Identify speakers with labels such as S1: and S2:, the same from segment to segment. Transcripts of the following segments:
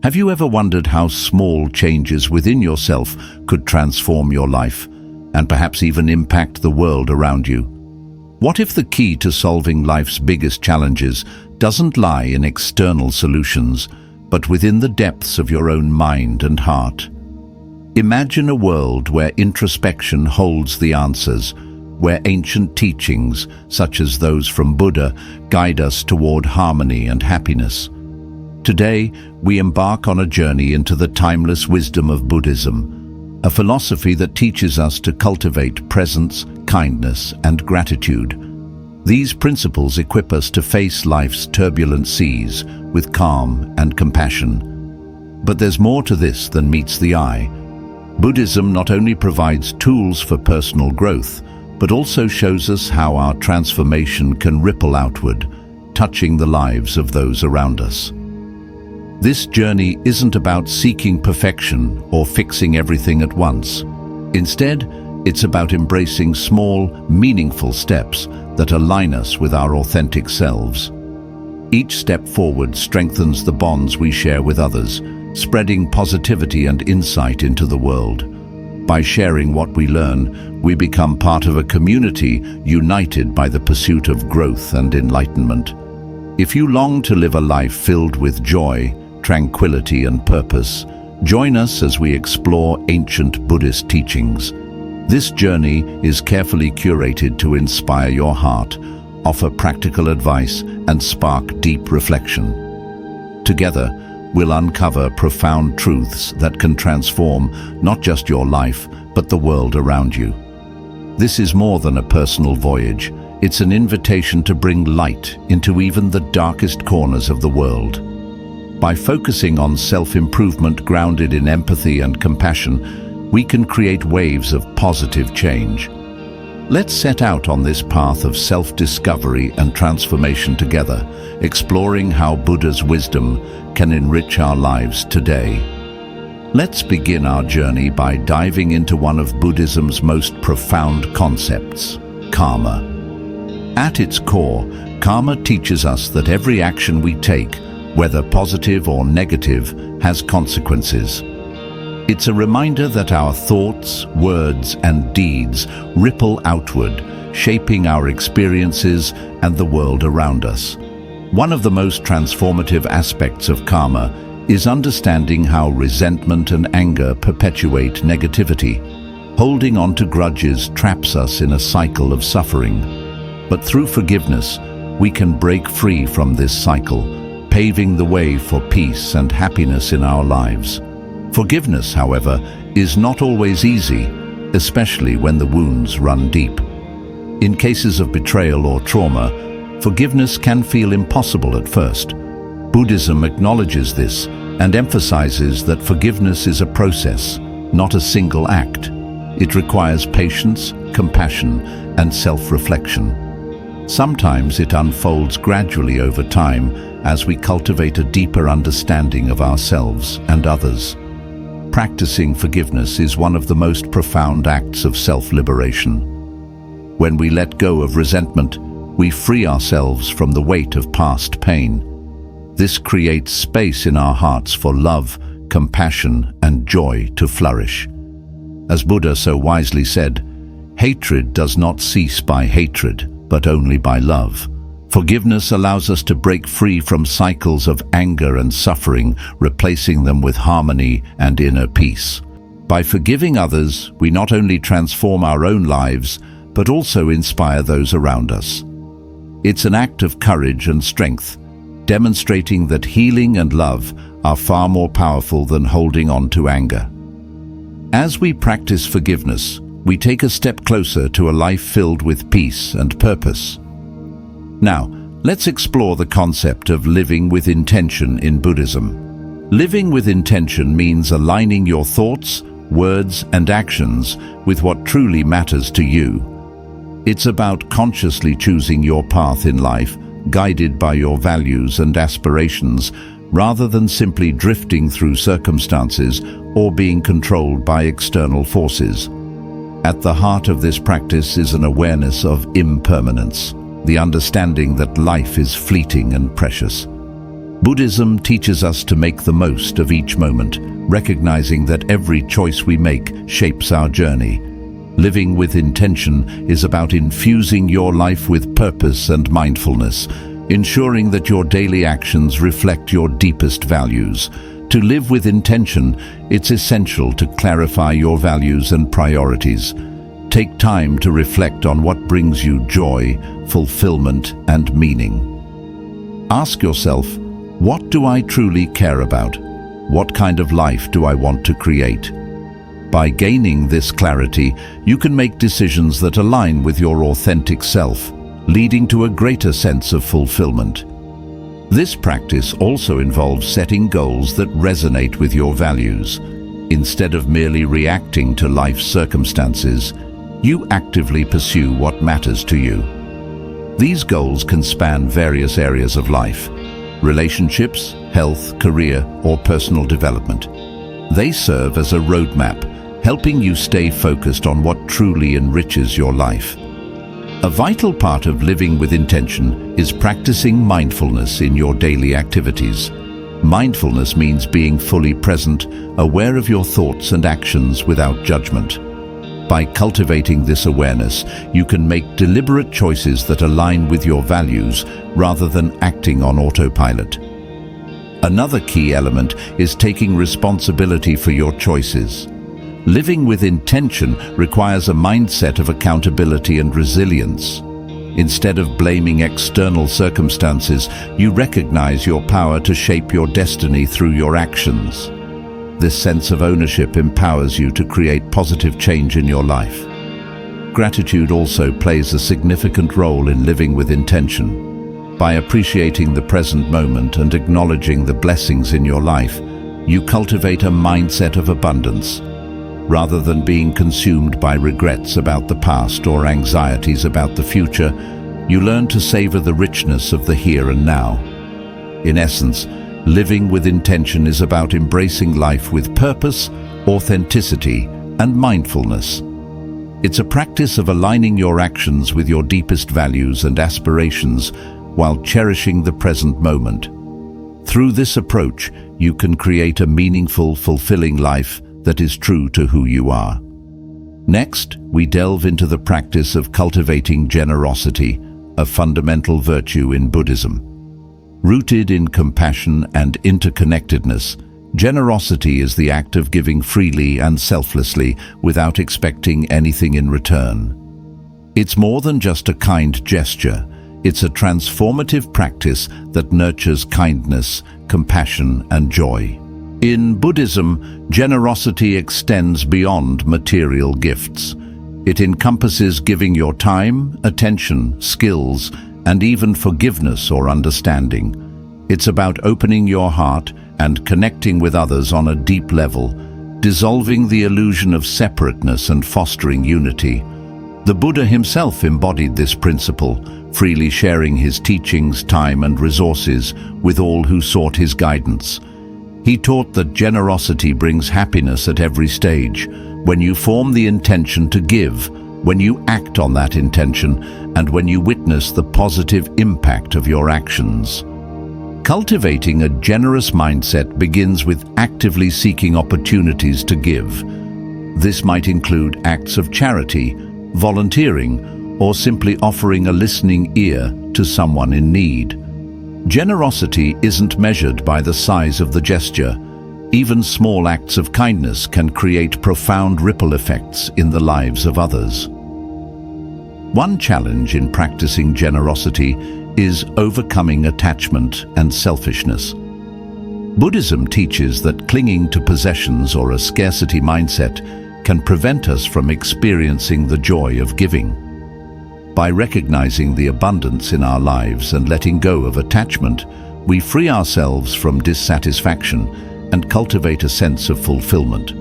S1: Have you ever wondered how small changes within yourself could transform your life, and perhaps even impact the world around you? What if the key to solving life's biggest challenges doesn't lie in external solutions, but within the depths of your own mind and heart? Imagine a world where introspection holds the answers, where ancient teachings, such as those from Buddha, guide us toward harmony and happiness. Today, we embark on a journey into the timeless wisdom of Buddhism, a philosophy that teaches us to cultivate presence, kindness, and gratitude. These principles equip us to face life's turbulent seas with calm and compassion. But there's more to this than meets the eye. Buddhism not only provides tools for personal growth, but also shows us how our transformation can ripple outward, touching the lives of those around us. This journey isn't about seeking perfection or fixing everything at once. Instead, it's about embracing small, meaningful steps that align us with our authentic selves. Each step forward strengthens the bonds we share with others, spreading positivity and insight into the world. By sharing what we learn, we become part of a community united by the pursuit of growth and enlightenment. If you long to live a life filled with joy, tranquility, and purpose, join us as we explore ancient Buddhist teachings. This journey is carefully curated to inspire your heart, offer practical advice, and spark deep reflection. Together, we'll uncover profound truths that can transform not just your life, but the world around you. This is more than a personal voyage. It's an invitation to bring light into even the darkest corners of the world. By focusing on self-improvement grounded in empathy and compassion, we can create waves of positive change. Let's set out on this path of self-discovery and transformation together, exploring how Buddha's wisdom can enrich our lives today. Let's begin our journey by diving into one of Buddhism's most profound concepts, karma. At its core, karma teaches us that every action we take, whether positive or negative, has consequences. It's a reminder that our thoughts, words, and deeds ripple outward, shaping our experiences and the world around us. One of the most transformative aspects of karma is understanding how resentment and anger perpetuate negativity. Holding on to grudges traps us in a cycle of suffering. But through forgiveness, we can break free from this cycle, paving the way for peace and happiness in our lives. Forgiveness, however, is not always easy, especially when the wounds run deep. In cases of betrayal or trauma, forgiveness can feel impossible at first. Buddhism acknowledges this and emphasizes that forgiveness is a process, not a single act. It requires patience, compassion, and self-reflection. Sometimes it unfolds gradually over time as we cultivate a deeper understanding of ourselves and others. Practicing forgiveness is one of the most profound acts of self-liberation. When we let go of resentment, we free ourselves from the weight of past pain. This creates space in our hearts for love, compassion, and joy to flourish. As Buddha so wisely said, "Hatred does not cease by hatred, but only by love." Forgiveness allows us to break free from cycles of anger and suffering, replacing them with harmony and inner peace. By forgiving others, we not only transform our own lives, but also inspire those around us. It's an act of courage and strength, demonstrating that healing and love are far more powerful than holding on to anger. As we practice forgiveness, we take a step closer to a life filled with peace and purpose. Now, let's explore the concept of living with intention in Buddhism. Living with intention means aligning your thoughts, words, and actions with what truly matters to you. It's about consciously choosing your path in life, guided by your values and aspirations, rather than simply drifting through circumstances or being controlled by external forces. At the heart of this practice is an awareness of impermanence, the understanding that life is fleeting and precious. Buddhism teaches us to make the most of each moment, recognizing that every choice we make shapes our journey. Living with intention is about infusing your life with purpose and mindfulness, ensuring that your daily actions reflect your deepest values. To live with intention, it's essential to clarify your values and priorities. Take time to reflect on what brings you joy, fulfillment, and meaning. Ask yourself, what do I truly care about? What kind of life do I want to create? By gaining this clarity, you can make decisions that align with your authentic self, leading to a greater sense of fulfillment. This practice also involves setting goals that resonate with your values. Instead of merely reacting to life's circumstances, you actively pursue what matters to you. These goals can span various areas of life: relationships, health, career, or personal development. They serve as a roadmap, helping you stay focused on what truly enriches your life. A vital part of living with intention is practicing mindfulness in your daily activities. Mindfulness means being fully present, aware of your thoughts and actions without judgment. By cultivating this awareness, you can make deliberate choices that align with your values rather than acting on autopilot. Another key element is taking responsibility for your choices. Living with intention requires a mindset of accountability and resilience. Instead of blaming external circumstances, you recognize your power to shape your destiny through your actions. This sense of ownership empowers you to create positive change in your life. Gratitude also plays a significant role in living with intention. By appreciating the present moment and acknowledging the blessings in your life, you cultivate a mindset of abundance. Rather than being consumed by regrets about the past or anxieties about the future, you learn to savor the richness of the here and now. In essence, living with intention is about embracing life with purpose, authenticity, and mindfulness. It's a practice of aligning your actions with your deepest values and aspirations while cherishing the present moment. Through this approach, you can create a meaningful, fulfilling life that is true to who you are. Next, we delve into the practice of cultivating generosity, a fundamental virtue in Buddhism. Rooted in compassion and interconnectedness, generosity is the act of giving freely and selflessly without expecting anything in return. It's more than just a kind gesture. It's a transformative practice that nurtures kindness, compassion, and joy. In Buddhism, generosity extends beyond material gifts. It encompasses giving your time, attention, skills, and even forgiveness or understanding. It's about opening your heart and connecting with others on a deep level, dissolving the illusion of separateness and fostering unity. The Buddha himself embodied this principle, freely sharing his teachings, time, and resources with all who sought his guidance. He taught that generosity brings happiness at every stage, when you form the intention to give, when you act on that intention, and when you witness the positive impact of your actions. Cultivating a generous mindset begins with actively seeking opportunities to give. This might include acts of charity, volunteering, or simply offering a listening ear to someone in need. Generosity isn't measured by the size of the gesture. Even small acts of kindness can create profound ripple effects in the lives of others. One challenge in practicing generosity is overcoming attachment and selfishness. Buddhism teaches that clinging to possessions or a scarcity mindset can prevent us from experiencing the joy of giving. By recognizing the abundance in our lives and letting go of attachment, we free ourselves from dissatisfaction and cultivate a sense of fulfillment.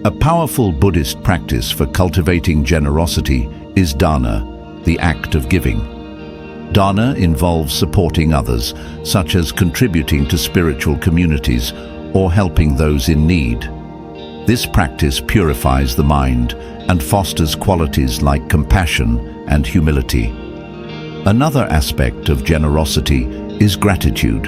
S1: A powerful Buddhist practice for cultivating generosity is dana, the act of giving. Dana involves supporting others, such as contributing to spiritual communities or helping those in need. This practice purifies the mind and fosters qualities like compassion and humility. Another aspect of generosity is gratitude.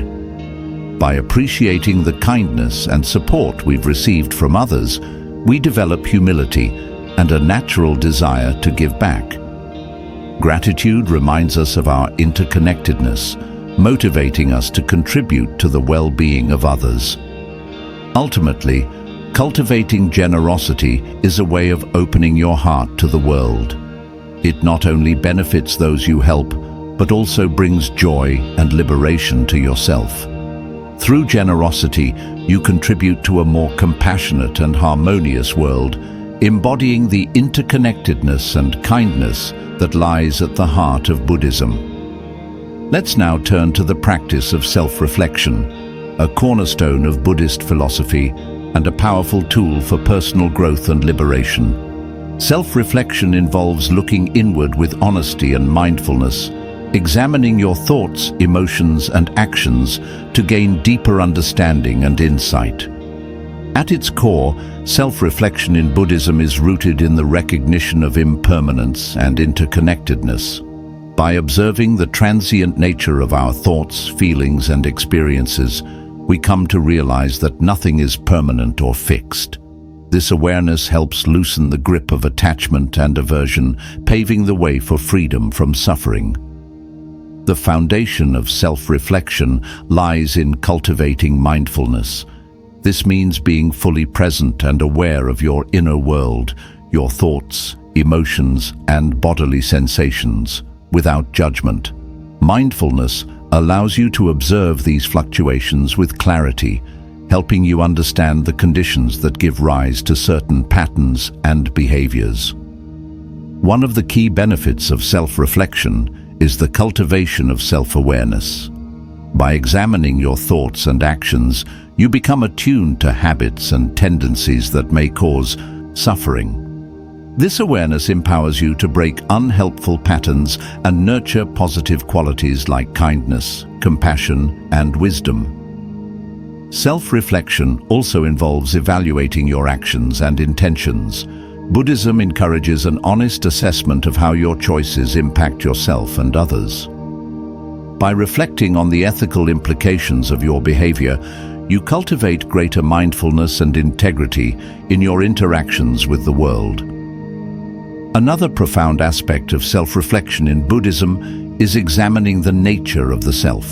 S1: By appreciating the kindness and support we've received from others, we develop humility and a natural desire to give back. Gratitude reminds us of our interconnectedness, motivating us to contribute to the well-being of others. Ultimately, cultivating generosity is a way of opening your heart to the world. It not only benefits those you help, but also brings joy and liberation to yourself. Through generosity, you contribute to a more compassionate and harmonious world, embodying the interconnectedness and kindness that lies at the heart of Buddhism. Let's now turn to the practice of self-reflection, a cornerstone of Buddhist philosophy and a powerful tool for personal growth and liberation. Self-reflection involves looking inward with honesty and mindfulness, examining your thoughts, emotions, and actions to gain deeper understanding and insight. At its core, self-reflection in Buddhism is rooted in the recognition of impermanence and interconnectedness. By observing the transient nature of our thoughts, feelings, and experiences, we come to realize that nothing is permanent or fixed. This awareness helps loosen the grip of attachment and aversion, paving the way for freedom from suffering. The foundation of self-reflection lies in cultivating mindfulness. This means being fully present and aware of your inner world, your thoughts, emotions, and bodily sensations, without judgment. Mindfulness allows you to observe these fluctuations with clarity, helping you understand the conditions that give rise to certain patterns and behaviors. One of the key benefits of self-reflection is the cultivation of self-awareness. By examining your thoughts and actions, you become attuned to habits and tendencies that may cause suffering. This awareness empowers you to break unhelpful patterns and nurture positive qualities like kindness, compassion, and wisdom. Self-reflection also involves evaluating your actions and intentions. Buddhism encourages an honest assessment of how your choices impact yourself and others. By reflecting on the ethical implications of your behavior, you cultivate greater mindfulness and integrity in your interactions with the world. Another profound aspect of self-reflection in Buddhism is examining the nature of the self.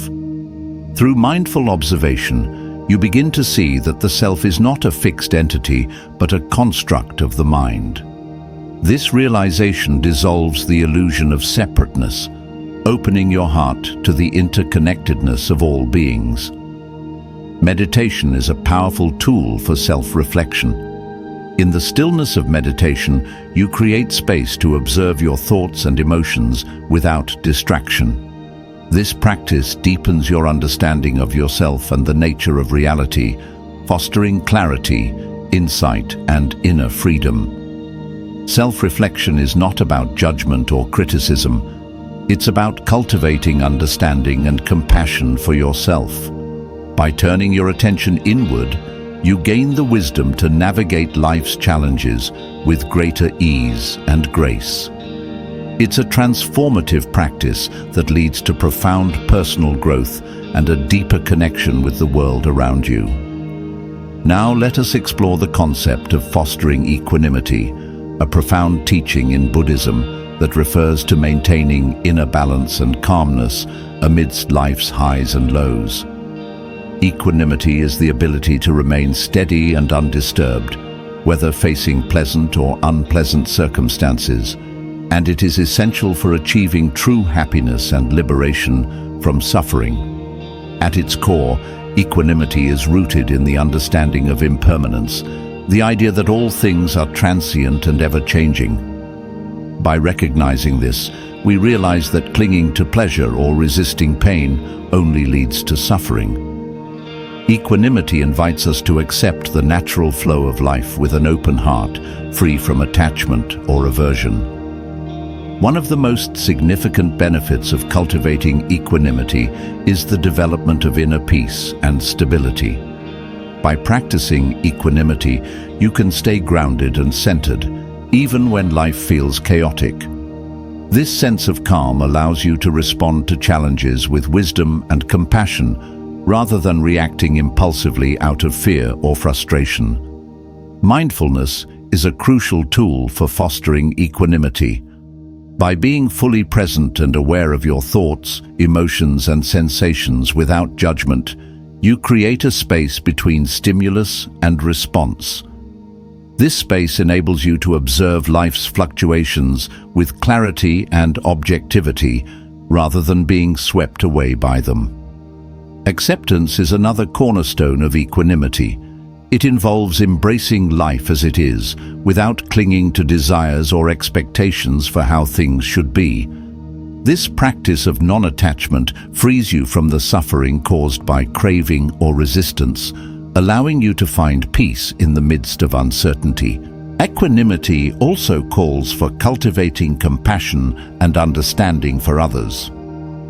S1: Through mindful observation, you begin to see that the self is not a fixed entity, but a construct of the mind. This realization dissolves the illusion of separateness, opening your heart to the interconnectedness of all beings. Meditation is a powerful tool for self-reflection. In the stillness of meditation, you create space to observe your thoughts and emotions without distraction. This practice deepens your understanding of yourself and the nature of reality, fostering clarity, insight, and inner freedom. Self-reflection is not about judgment or criticism. It's about cultivating understanding and compassion for yourself. By turning your attention inward, you gain the wisdom to navigate life's challenges with greater ease and grace. It's a transformative practice that leads to profound personal growth and a deeper connection with the world around you. Now let us explore the concept of fostering equanimity, a profound teaching in Buddhism that refers to maintaining inner balance and calmness amidst life's highs and lows. Equanimity is the ability to remain steady and undisturbed, whether facing pleasant or unpleasant circumstances, and it is essential for achieving true happiness and liberation from suffering. At its core, equanimity is rooted in the understanding of impermanence, the idea that all things are transient and ever-changing. By recognizing this, we realize that clinging to pleasure or resisting pain only leads to suffering. Equanimity invites us to accept the natural flow of life with an open heart, free from attachment or aversion. One of the most significant benefits of cultivating equanimity is the development of inner peace and stability. By practicing equanimity, you can stay grounded and centered, even when life feels chaotic. This sense of calm allows you to respond to challenges with wisdom and compassion, rather than reacting impulsively out of fear or frustration. Mindfulness is a crucial tool for fostering equanimity. By being fully present and aware of your thoughts, emotions, and sensations without judgment, you create a space between stimulus and response. This space enables you to observe life's fluctuations with clarity and objectivity, rather than being swept away by them. Acceptance is another cornerstone of equanimity. It involves embracing life as it is, without clinging to desires or expectations for how things should be. This practice of non-attachment frees you from the suffering caused by craving or resistance, allowing you to find peace in the midst of uncertainty. Equanimity also calls for cultivating compassion and understanding for others.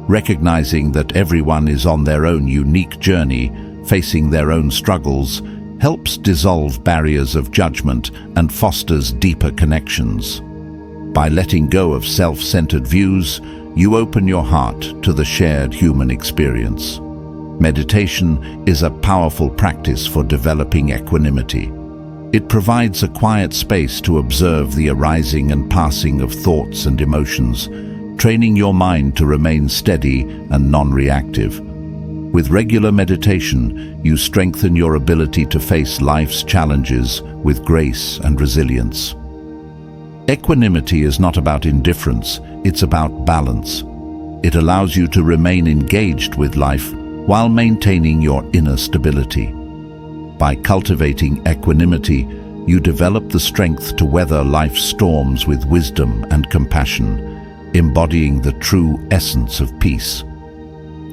S1: Recognizing that everyone is on their own unique journey, facing their own struggles, helps dissolve barriers of judgment and fosters deeper connections. By letting go of self-centered views, you open your heart to the shared human experience. Meditation is a powerful practice for developing equanimity. It provides a quiet space to observe the arising and passing of thoughts and emotions, training your mind to remain steady and non-reactive. With regular meditation, you strengthen your ability to face life's challenges with grace and resilience. Equanimity is not about indifference, it's about balance. It allows you to remain engaged with life while maintaining your inner stability. By cultivating equanimity, you develop the strength to weather life's storms with wisdom and compassion, embodying the true essence of peace.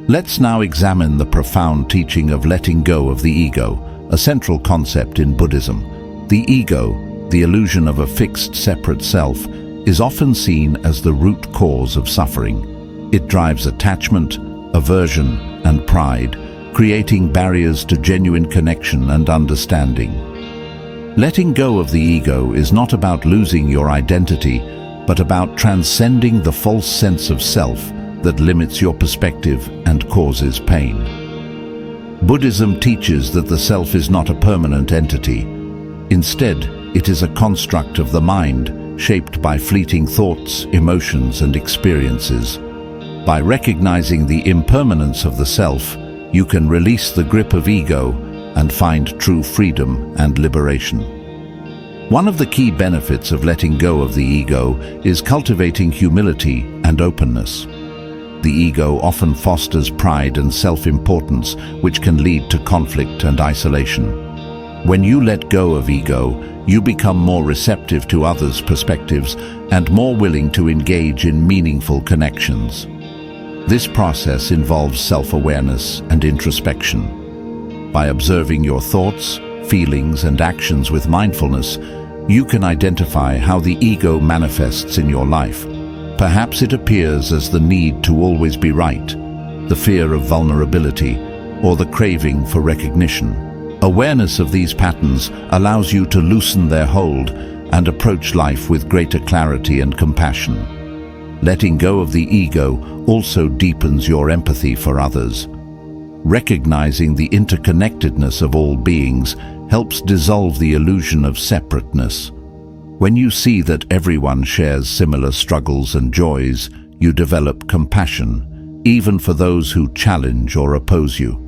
S1: Let's now examine the profound teaching of letting go of the ego, a central concept in Buddhism. The ego, the illusion of a fixed, separate self, is often seen as the root cause of suffering. It drives attachment, aversion, and pride, creating barriers to genuine connection and understanding. Letting go of the ego is not about losing your identity, but about transcending the false sense of self that limits your perspective and causes pain. Buddhism teaches that the self is not a permanent entity. Instead, it is a construct of the mind, shaped by fleeting thoughts, emotions, and experiences. By recognizing the impermanence of the self, you can release the grip of ego and find true freedom and liberation. One of the key benefits of letting go of the ego is cultivating humility and openness. The ego often fosters pride and self-importance, which can lead to conflict and isolation. When you let go of ego, you become more receptive to others' perspectives and more willing to engage in meaningful connections. This process involves self-awareness and introspection. By observing your thoughts, feelings, and actions with mindfulness, you can identify how the ego manifests in your life. Perhaps it appears as the need to always be right, the fear of vulnerability, or the craving for recognition. Awareness of these patterns allows you to loosen their hold and approach life with greater clarity and compassion. Letting go of the ego also deepens your empathy for others. Recognizing the interconnectedness of all beings helps dissolve the illusion of separateness. When you see that everyone shares similar struggles and joys, you develop compassion, even for those who challenge or oppose you.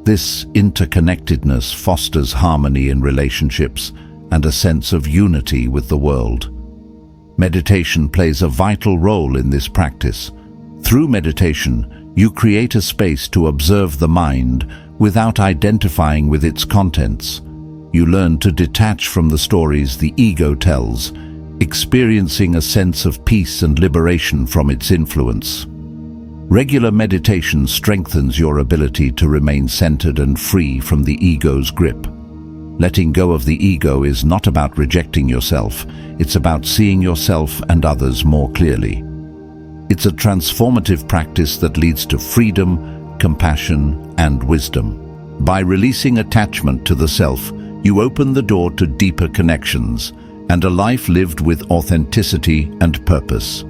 S1: This interconnectedness fosters harmony in relationships and a sense of unity with the world. Meditation plays a vital role in this practice. Through meditation, you create a space to observe the mind without identifying with its contents. You learn to detach from the stories the ego tells, experiencing a sense of peace and liberation from its influence. Regular meditation strengthens your ability to remain centered and free from the ego's grip. Letting go of the ego is not about rejecting yourself, it's about seeing yourself and others more clearly. It's a transformative practice that leads to freedom, compassion, and wisdom. By releasing attachment to the self, you open the door to deeper connections and a life lived with authenticity and purpose.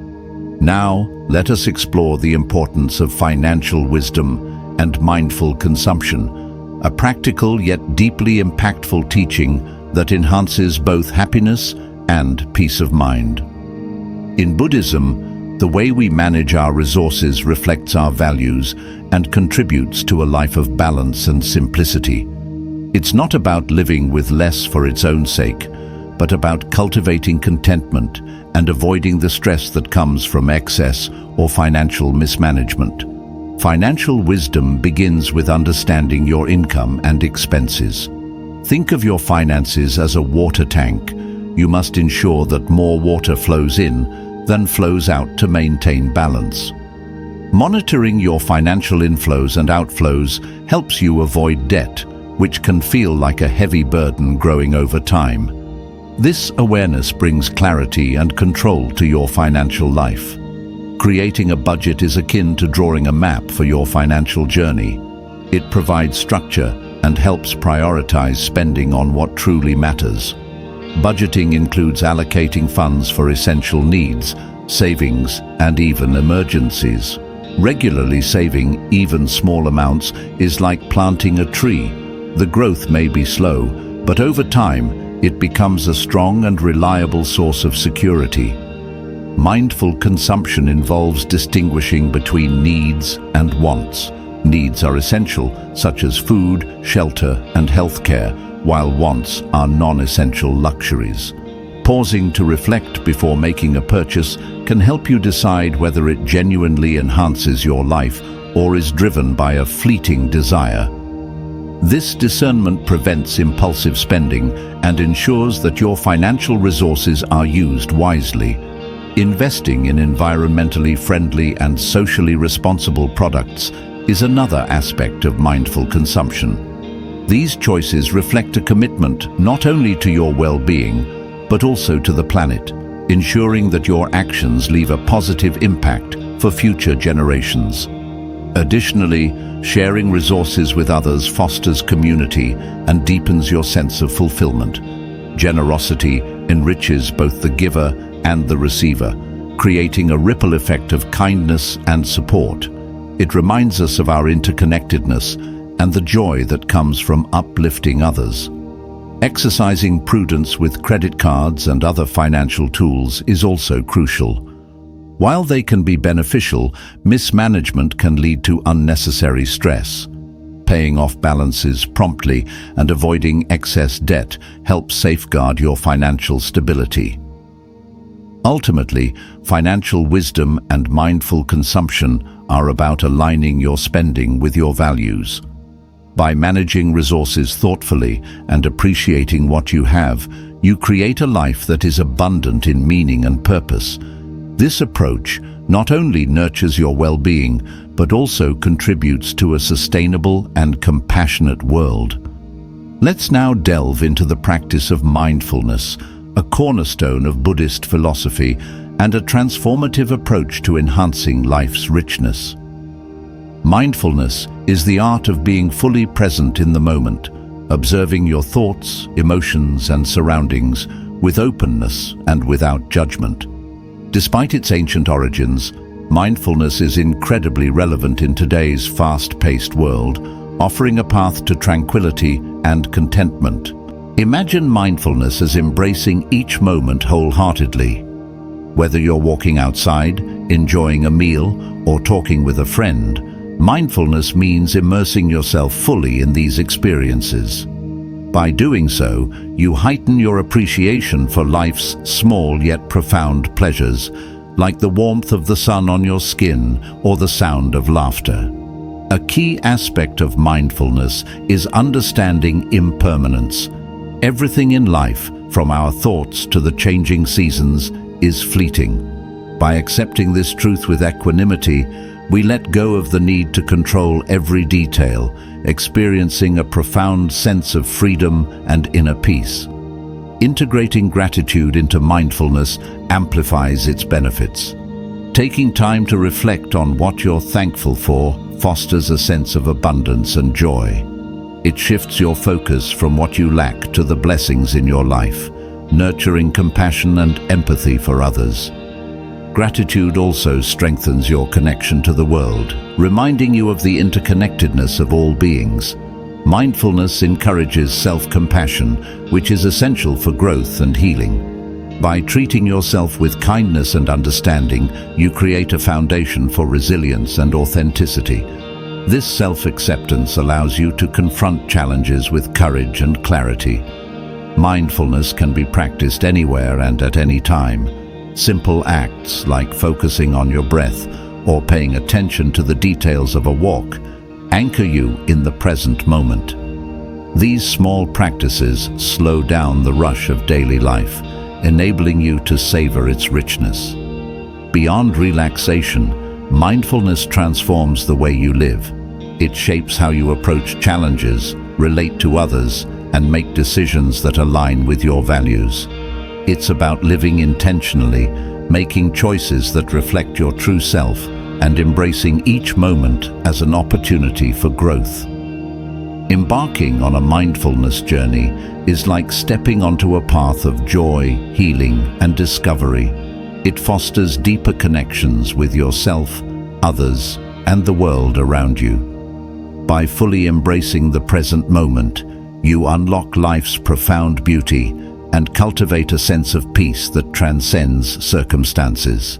S1: Now, let us explore the importance of financial wisdom and mindful consumption, a practical yet deeply impactful teaching that enhances both happiness and peace of mind. In Buddhism, the way we manage our resources reflects our values and contributes to a life of balance and simplicity. It's not about living with less for its own sake, but about cultivating contentment and avoiding the stress that comes from excess or financial mismanagement. Financial wisdom begins with understanding your income and expenses. Think of your finances as a water tank. You must ensure that more water flows in than flows out to maintain balance. Monitoring your financial inflows and outflows helps you avoid debt, which can feel like a heavy burden growing over time. This awareness brings clarity and control to your financial life. Creating a budget is akin to drawing a map for your financial journey. It provides structure and helps prioritize spending on what truly matters. Budgeting includes allocating funds for essential needs, savings, and even emergencies. Regularly saving even small amounts is like planting a tree. The growth may be slow, but over time, it becomes a strong and reliable source of security. Mindful consumption involves distinguishing between needs and wants. Needs are essential, such as food, shelter, and healthcare, while wants are non-essential luxuries. Pausing to reflect before making a purchase can help you decide whether it genuinely enhances your life or is driven by a fleeting desire. This discernment prevents impulsive spending and ensures that your financial resources are used wisely. Investing in environmentally friendly and socially responsible products is another aspect of mindful consumption. These choices reflect a commitment not only to your well-being, but also to the planet, ensuring that your actions leave a positive impact for future generations. Additionally, sharing resources with others fosters community and deepens your sense of fulfillment. Generosity enriches both the giver and the receiver, creating a ripple effect of kindness and support. It reminds us of our interconnectedness and the joy that comes from uplifting others. Exercising prudence with credit cards and other financial tools is also crucial. While they can be beneficial, mismanagement can lead to unnecessary stress. Paying off balances promptly and avoiding excess debt helps safeguard your financial stability. Ultimately, financial wisdom and mindful consumption are about aligning your spending with your values. By managing resources thoughtfully and appreciating what you have, you create a life that is abundant in meaning and purpose. This approach not only nurtures your well-being, but also contributes to a sustainable and compassionate world. Let's now delve into the practice of mindfulness, a cornerstone of Buddhist philosophy and a transformative approach to enhancing life's richness. Mindfulness is the art of being fully present in the moment, observing your thoughts, emotions, and surroundings with openness and without judgment. Despite its ancient origins, mindfulness is incredibly relevant in today's fast-paced world, offering a path to tranquility and contentment. Imagine mindfulness as embracing each moment wholeheartedly. Whether you're walking outside, enjoying a meal, or talking with a friend, mindfulness means immersing yourself fully in these experiences. By doing so, you heighten your appreciation for life's small yet profound pleasures, like the warmth of the sun on your skin or the sound of laughter. A key aspect of mindfulness is understanding impermanence. Everything in life, from our thoughts to the changing seasons, is fleeting. By accepting this truth with equanimity, we let go of the need to control every detail, experiencing a profound sense of freedom and inner peace. Integrating gratitude into mindfulness amplifies its benefits. Taking time to reflect on what you're thankful for fosters a sense of abundance and joy. It shifts your focus from what you lack to the blessings in your life, nurturing compassion and empathy for others. Gratitude also strengthens your connection to the world, reminding you of the interconnectedness of all beings. Mindfulness encourages self-compassion, which is essential for growth and healing. By treating yourself with kindness and understanding, you create a foundation for resilience and authenticity. This self-acceptance allows you to confront challenges with courage and clarity. Mindfulness can be practiced anywhere and at any time. Simple acts like focusing on your breath or paying attention to the details of a walk anchor you in the present moment. These small practices slow down the rush of daily life, enabling you to savor its richness. Beyond relaxation, mindfulness transforms the way you live. It shapes how you approach challenges, relate to others, and make decisions that align with your values. It's about living intentionally, making choices that reflect your true self, and embracing each moment as an opportunity for growth. Embarking on a mindfulness journey is like stepping onto a path of joy, healing, and discovery. It fosters deeper connections with yourself, others, and the world around you. By fully embracing the present moment, you unlock life's profound beauty and cultivate a sense of peace that transcends circumstances.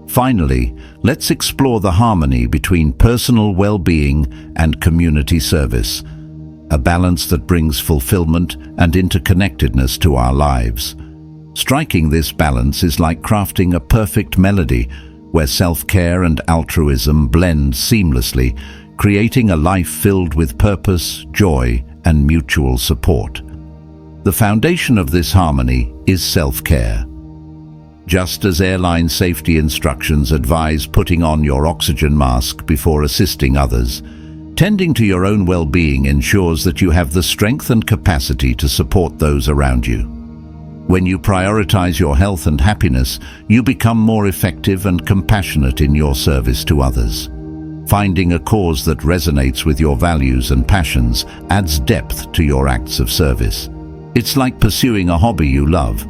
S1: Finally, let's explore the harmony between personal well-being and community service, a balance that brings fulfillment and interconnectedness to our lives. Striking this balance is like crafting a perfect melody where self-care and altruism blend seamlessly, creating a life filled with purpose, joy, and mutual support. The foundation of this harmony is self-care. Just as airline safety instructions advise putting on your oxygen mask before assisting others, tending to your own well-being ensures that you have the strength and capacity to support those around you. When you prioritize your health and happiness, you become more effective and compassionate in your service to others. Finding a cause that resonates with your values and passions adds depth to your acts of service. It's like pursuing a hobby you love,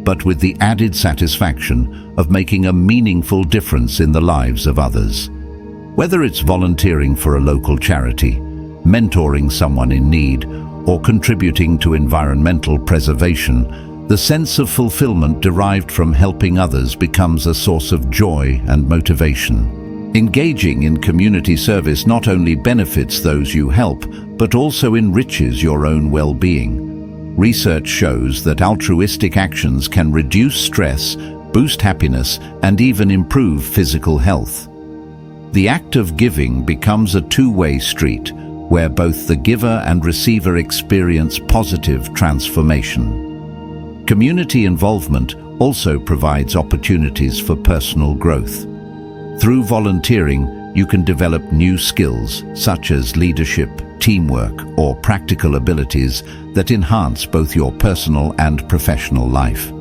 S1: but with the added satisfaction of making a meaningful difference in the lives of others. Whether it's volunteering for a local charity, mentoring someone in need, or contributing to environmental preservation, the sense of fulfillment derived from helping others becomes a source of joy and motivation. Engaging in community service not only benefits those you help, but also enriches your own well-being. Research shows that altruistic actions can reduce stress, boost happiness, and even improve physical health. The act of giving becomes a two-way street, where both the giver and receiver experience positive transformation. Community involvement also provides opportunities for personal growth. Through volunteering, you can develop new skills such as leadership, teamwork, or practical abilities that enhance both your personal and professional life.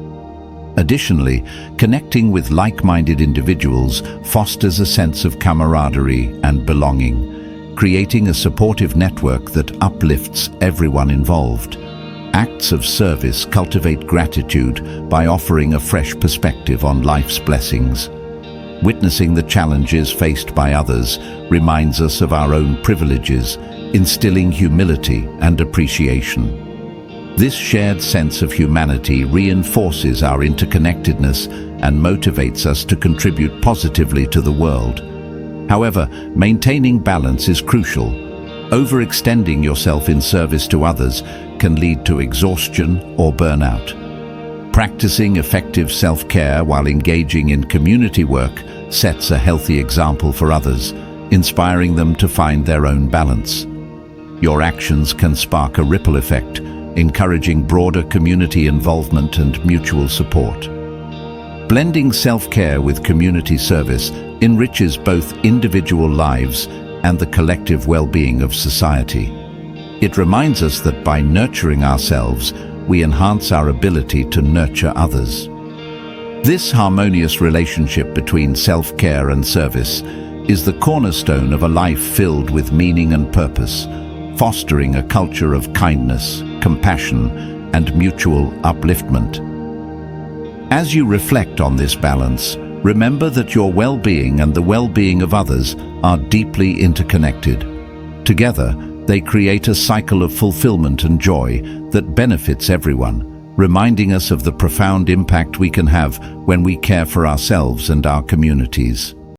S1: Additionally, connecting with like-minded individuals fosters a sense of camaraderie and belonging, creating a supportive network that uplifts everyone involved. Acts of service cultivate gratitude by offering a fresh perspective on life's blessings. Witnessing the challenges faced by others reminds us of our own privileges, instilling humility and appreciation. This shared sense of humanity reinforces our interconnectedness and motivates us to contribute positively to the world. However, maintaining balance is crucial. Overextending yourself in service to others can lead to exhaustion or burnout. Practicing effective self-care while engaging in community work sets a healthy example for others, inspiring them to find their own balance. Your actions can spark a ripple effect, encouraging broader community involvement and mutual support. Blending self-care with community service enriches both individual lives and the collective well-being of society. It reminds us that by nurturing ourselves, we enhance our ability to nurture others. This harmonious relationship between self-care and service is the cornerstone of a life filled with meaning and purpose, fostering a culture of kindness, compassion, and mutual upliftment. As you reflect on this balance, Remember that your well-being and the well-being of others are deeply interconnected. Together, they create a cycle of fulfillment and joy that benefits everyone, reminding us of the profound impact we can have when we care for ourselves and our communities.